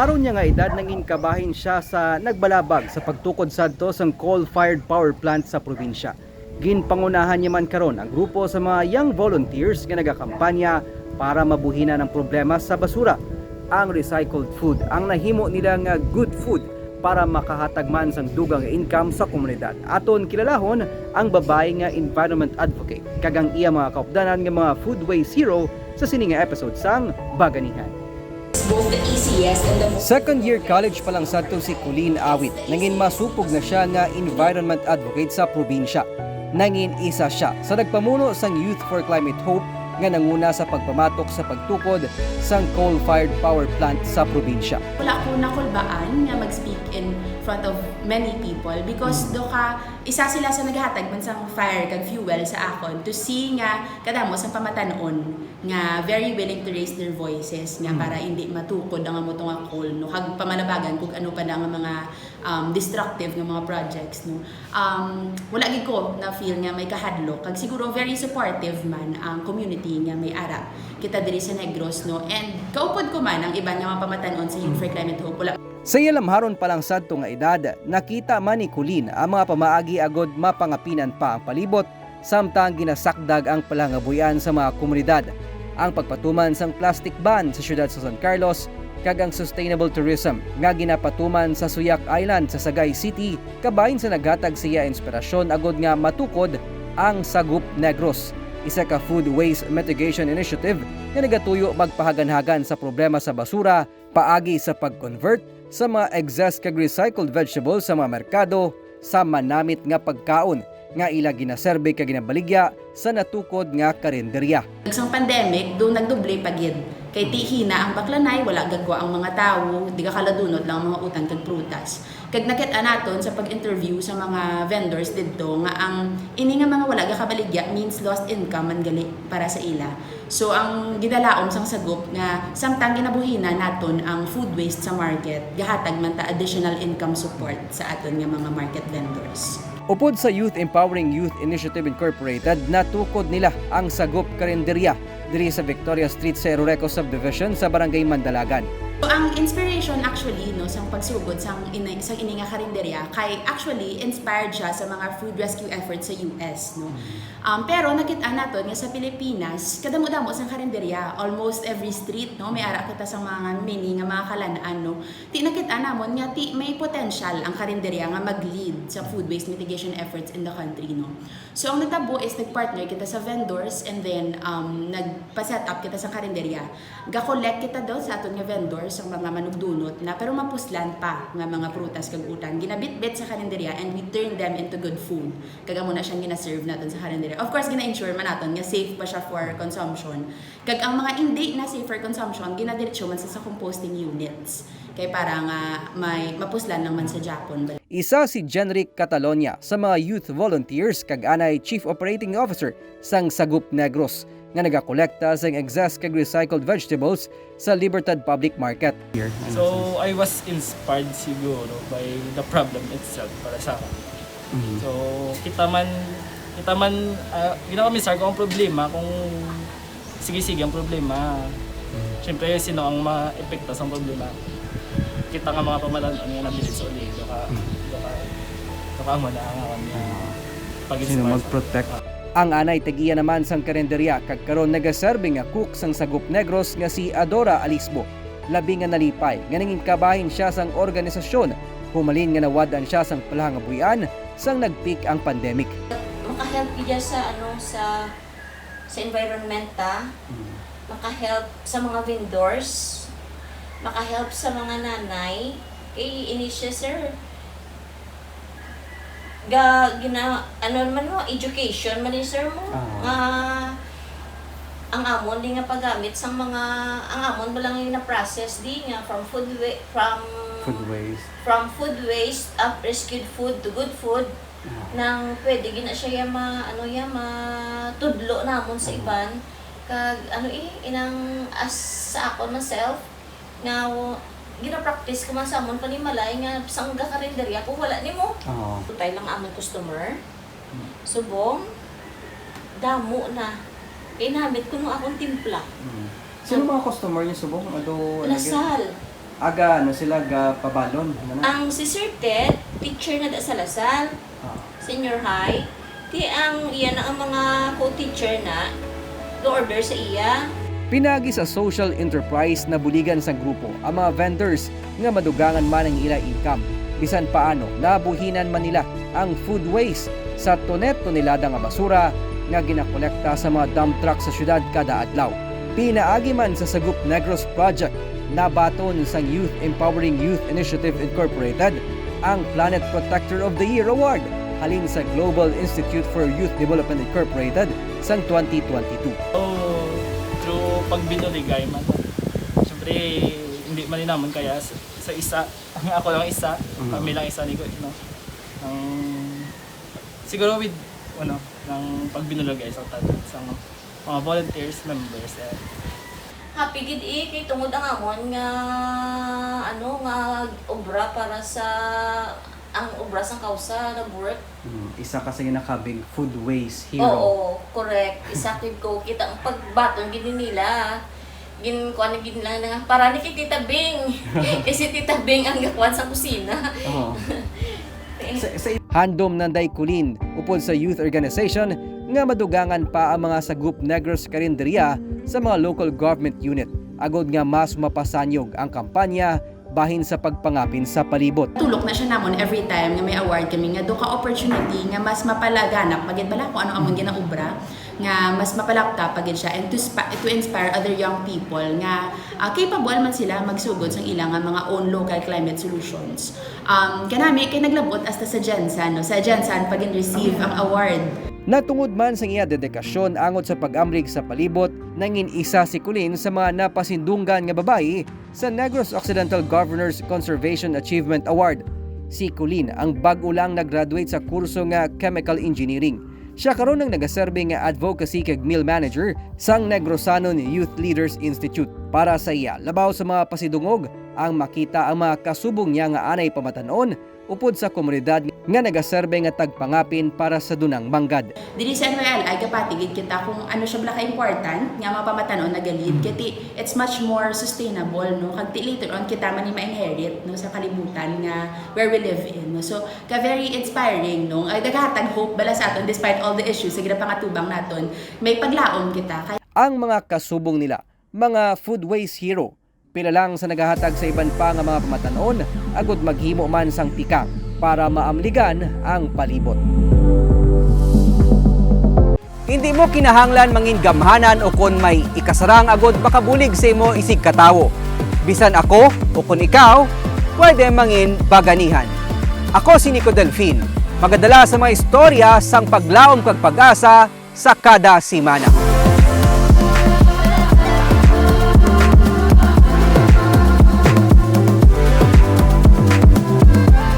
haron niya nga edad nang inkabahin siya sa nagbalabag sa pagtukod sadto sang coal-fired power plant sa probinsya. Ginpangunahan niya man karon ang grupo sa mga young volunteers nga nagakampanya para mabuhinan ang problema sa basura. Ang recycled food ang nahimo nila nga good food para makahatag man sang dugang income sa komunidad. Aton kilalahon ang babae nga environment advocate kagang iya mga kaupdanan nga mga food waste hero sa sini nga episode sang Baganihan. Both the easiest and the most... Second year college pa lang sadto si Colleen Awit. Nangin masupog na siya nga environment advocate sa probinsya. Nangin isa siya sa nagpamuno sang Youth for Climate Hope nga nanguna sa pagpamatok sa pagtukod sang coal-fired power plant sa probinsya. Wala ko nakulbaan nga mag-speak in front of many people because isa sila sa naghatag man sang fire kag fuel sa akon to see nga kadamo sang pamatanon nga very willing to raise their voices nga para hindi matukod ang amo nga coal no kag pamalabagan kung ano pa nga mga destructive nga mga projects no. Wala gid ko na feel nga may kahadlok kag siguro very supportive man ang community nga may ara kita diri sa Negros no, and kaupod ko man ang iba nga mga pamatanon sa Youth for Climate Hope. Wala sa ilamharon pa lang sadto nga edad, nakita man ni Colleen ang mga pamaagi agod mapangapinan pa ang palibot samtang ginasakdag ang palangabuyan sa mga komunidad. Ang pagpatuman sang plastic ban sa siyudad sa San Carlos kag ang sustainable tourism nga ginapatuman sa Suyac Island sa Sagay City kabahin sa naghatag siya inspirasyon agod nga matukod ang Sagup Negros, isa ka food waste mitigation initiative nga nagatuyo magpahaganhagan sa problema sa basura paagi sa pag-convert sa mga excess kag recycled vegetables sa mga merkado sa manamit nga pagkaon nga ila ginaserbe kag ginabaligya sa natukod nga karinderya. Sang pandemic, doon nagdoble pagid. Kay tihina ang baklanay, wala gagwa ang mga tao, di ka kaladunot lang ang mga utang kag prutas. Kag nakita naton sa pag-interview sa mga vendors didto nga ang ini nga mga wala gakabaligya means lost income man gali para sa ila. So ang gidalaom sang sagup nga samtang ginabuhina naton ang food waste sa market, gahatag man ta additional income support sa aton nga mga market vendors. Upod sa Youth Empowering Youth Initiative Incorporated, natukod nila ang Sagup Karinderya diri sa Victoria Street sa Eroreco Subdivision sa Barangay Mandalagan. So, ang inspiration actually no sang pagsugod sang ini nga karinderya kay actually inspired siya sa mga food rescue efforts sa US no. Pero nakita naton nga sa Pilipinas kadamo-damo sang karinderya, almost every street no may ara kita sang mga mini nga mga kalan-an no. Ti nakita namon nga may potential ang karinderya nga mag-lead sa food waste mitigation efforts in the country no. So ang natabo is nag-partner kita sa vendors and then nagpa-set up kita sa karinderya. Ga-collect kita daw sa aton nga vendors ang mga manugdunot na pero mapuslan pa nga mga prutas kag utan ginabit-bit sa karinderya and we turn them into good food kag amo na siyang gina-serve naton sa karinderya. Of course gina-ensure man naton nga safe pa siya for consumption kag ang mga hindi na safe for consumption ginadiretso man sa composting units kay para nga may mapuslan lang man sa Japon. Isa si Jenrick Catalonia sa mga youth volunteers kag anay Chief Operating Officer sang Sagup Negros nga nagakolekta sa excess kag recycled vegetables sa Libertad Public Market. So I was inspired siguro by the problem itself para sa akin. So kita man ginakamisar ko ang problema kung sige ang problema. Siyempre sino ang maepekto sa problema. Kita nga mga pamalan nga nabilis sa uli. Doka mo na ang pag-inspire. Sino mag-protect? Ang anay tagiya naman sang karinderya kag karon nagaserbe nga cook sang Sagup Negros nga si Adora Alisbo. Labi nga nalipay nga nanging kabahin siya sang organisasyon. Humalin nga nawadan siya sang palangabuyan sang nagpeak ang pandemic. Maka-help kita sa environment maka-help sa mga vendors, maka-help sa mga nanay kay inisya sir education man ni sir mo ang amon di nga paggamit sang mga ang amon balang yung na-process di nga from food waste up rescued food to good food nang pwede gina siya matudlo namon sa iban kag inang as sa ako myself nga gina-practice ko man sa amon panimalay nga sang karinderya kung wala nimo. Tutay lang amon customer. Subong damo na. Kay namit ko nung akong timpla. Sino mga customer niyo subong? Lasal. Aga sila ga pabalon. Ang si Sir Ted, teacher na sa Lasal, senior high. Di ang iyan ang mga co-teacher na order sa iya. Pinagi sa social enterprise na buligan sa grupo ang mga vendors nga madugangan man ang ila income. Bisan paano nabuhinan man nila ang food waste sa tonet-tonelada nga basura nga ginakolekta sa mga dump truck sa syudad kada adlaw. Pinaagi man sa Sagup Negros Project na baton sa Youth Empowering Youth Initiative Incorporated ang Planet Protector of the Year Award halin sa Global Institute for Youth Development Incorporated sang 2022. So, through pagbinuligay man. Siyempre, hindi man naman kaya sa isa. Ako lang isa, kami lang isa ni ko, no? Siguro with ng pagbinulagay sa mga volunteers, members. Happy gid kay tungod ang amon nga nga obra para sa ang obra sang kausa na work. Isa kasi nga nakabig food waste hero. Oo, correct. Isa kid ko kita ang pagbaton gid nila. Kuan gid nila nga para ni kay Tita Bing. Kasi Tita Bing ang gakuan sa kusina. Handom nanday kulin upod sa youth organization nga madugangan pa ang mga Sagup Negros Carinderia sa mga local government unit. Agod nga mas mapasanyog ang kampanya bahin sa pagpangapin sa palibot. Tulok na siya namon every time nga may award kami nga do ka opportunity nga mas mapalaganap pagid bala ko ano amon ginaobra nga mas mapalakta pagid siya and to inspire other young people nga capable man sila magsugod sa ilang nga mga own local climate solutions. Kanami kay naglabot hasta sa Jensan sa Jensan pagin receive ang award. Natungod man sa iya dedikasyon angod sa pag-amrig sa palibot, nangin isa si Kulin sa mga napasindunggan nga babae sa Negros Occidental Governors Conservation Achievement Award. Si Kulin ang bag-o lang nag-graduate sa kurso nga Chemical Engineering. Siya karon ang nagaserbe nga advocacy kag mill manager sang Negrosanon Youth Leaders Institute. Para sa iya, labaw sa mga pasidungog ang makita ang mga kasubong niya nga anay pamatanon upod sa komunidad nga nagaserbe nga tagpangapin para sa dunang manggad. Dili sa NYLI kapatigid kita kung ano siya bala ka-important nga mapamatanon na galid kiti it's much more sustainable no kag later on kita man ni ma-inherit no sa kalibutan nga where we live in no. So ka very inspiring no ay daghatag hope bala sa aton despite all the issues sa pangatubang naton may paglaom kita. Ang mga kasubong nila mga food waste hero pila lang sa nagahatag sa iban pa nga mga pamatanon agud maghimo man sang tikang para maamligan ang palibot. Hindi mo kinahanglan mangin gamhanan o kon may ikasarang agud makabulig sa imo isig katawo. Bisan ako o kon ikaw, pwede mangin baganihan. Ako si Nico Delfin, magadala sa mga istorya sang paglaom kag pag-asa sa kada simana.